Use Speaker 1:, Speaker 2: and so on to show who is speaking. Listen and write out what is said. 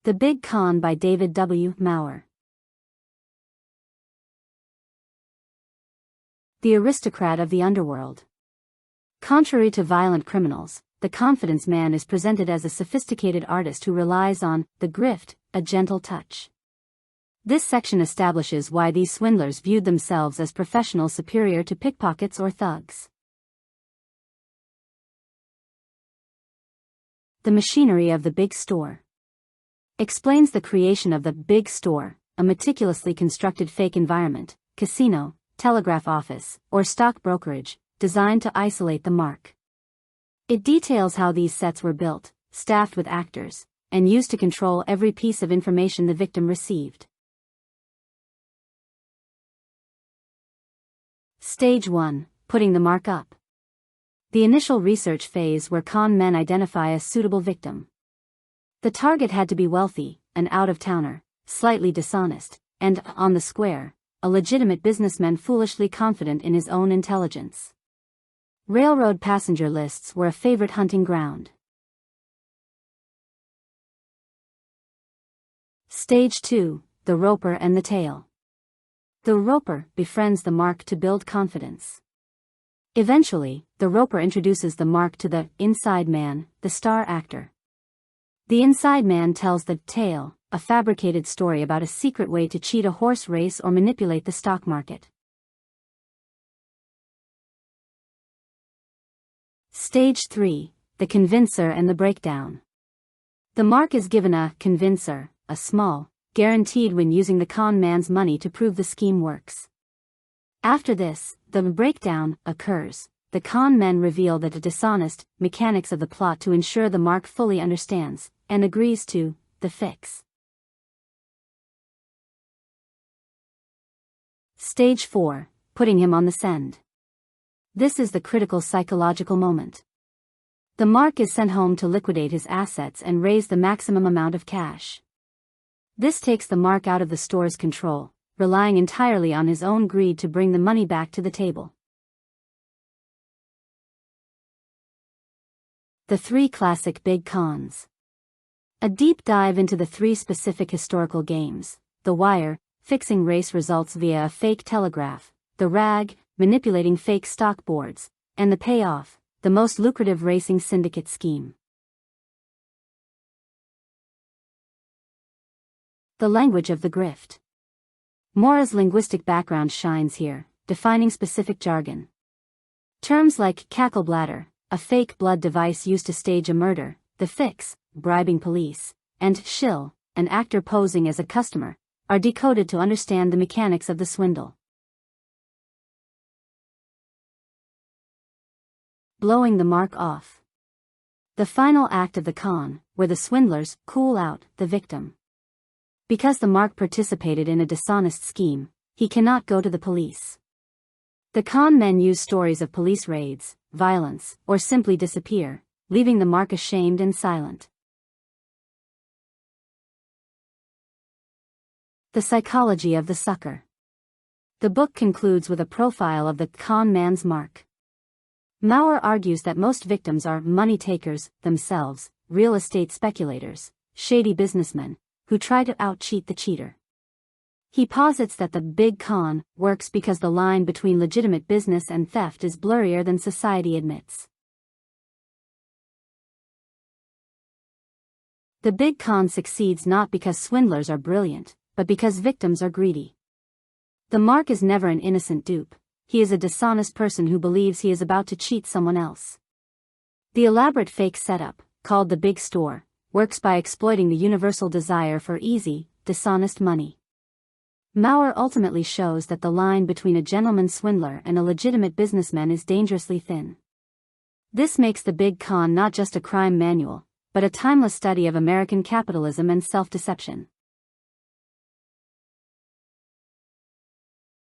Speaker 1: The Big Con by David.Maurer. The aristocrat of the underworld. Contrary to violent criminals, the confidence man is presented as a sophisticated artist who relies on the grift, a gentle touch. This section establishes why these swindlers viewed themselves as professionals superior to pickpockets or thugs. The machinery of the big store explains the creation of the big store, a meticulously constructed fake environment, casino, telegraph office, or stock brokerage, designed to isolate the mark. It details how these sets were built, staffed with actors, and used to control every piece of information the victim received. Stage 1. Putting the mark up. The initial research phase where con men identify a suitable victim. The target had to be wealthy, an out-of-towner, slightly dishonest, and, on the square, a legitimate businessman foolishly confident in his own intelligence. Railroad passenger lists were a favorite hunting ground. Stage 2. The roper and the tail. The roper befriends the mark to build confidence. Eventually, the roper introduces the mark to the inside man, the star actor. The inside man tells the tale, a fabricated story about a secret way to cheat a horse race or manipulate the stock market. Stage 3. The convincer and the breakdown. The mark is given a convincer, a small, guaranteed when using the con man's money to prove the scheme works. After this, the breakdown occurs. The con men reveal that the dishonest mechanics of the plot to ensure the mark fully understands and agrees to the fix. Stage 4. Putting him on the scent. This is the critical psychological moment. The mark is sent home to liquidate his assets and raise the maximum amount of cash. This takes the mark out of the store's control, relying entirely on his own greed to bring the money back to the table. The 3 classic big cons. A deep dive into the 3 specific historical games: the wire, fixing race results via a fake telegraph; the rag, manipulating fake stock boards; and the payoff, the most lucrative racing syndicate scheme. The language of the grift. Maurer's linguistic background shines here, defining specific jargon. Terms like cackle bladder, a fake blood device used to stage a murder; the fix, bribing police; and shill, an actor posing as a customer, are decoded to understand the mechanics of the swindle. Blowing the mark off. The final act of the con, where the swindlers cool out the victim. Because the mark participated in a dishonest scheme, he cannot go to the police. The con men use stories of police raids, violence, or simply disappear, leaving the mark ashamed and silent. The psychology of the sucker. The book concludes with a profile of the con man's mark. Maurer argues that most victims are money takers themselves, real estate speculators, shady businessmen, who try to out-cheat the cheater. He posits that the big con works because the line between legitimate business and theft is blurrier than society admits. The big con succeeds not because swindlers are brilliant, but because victims are greedy. The mark is never an innocent dupe; he is a dishonest person who believes he is about to cheat someone else. The elaborate fake setup, called the big store, works by exploiting the universal desire for easy, dishonest money. Maurer ultimately shows that the line between a gentleman swindler and a legitimate businessman is dangerously thin. This makes the big con not just a crime manual, but a timeless study of American capitalism and self-deception.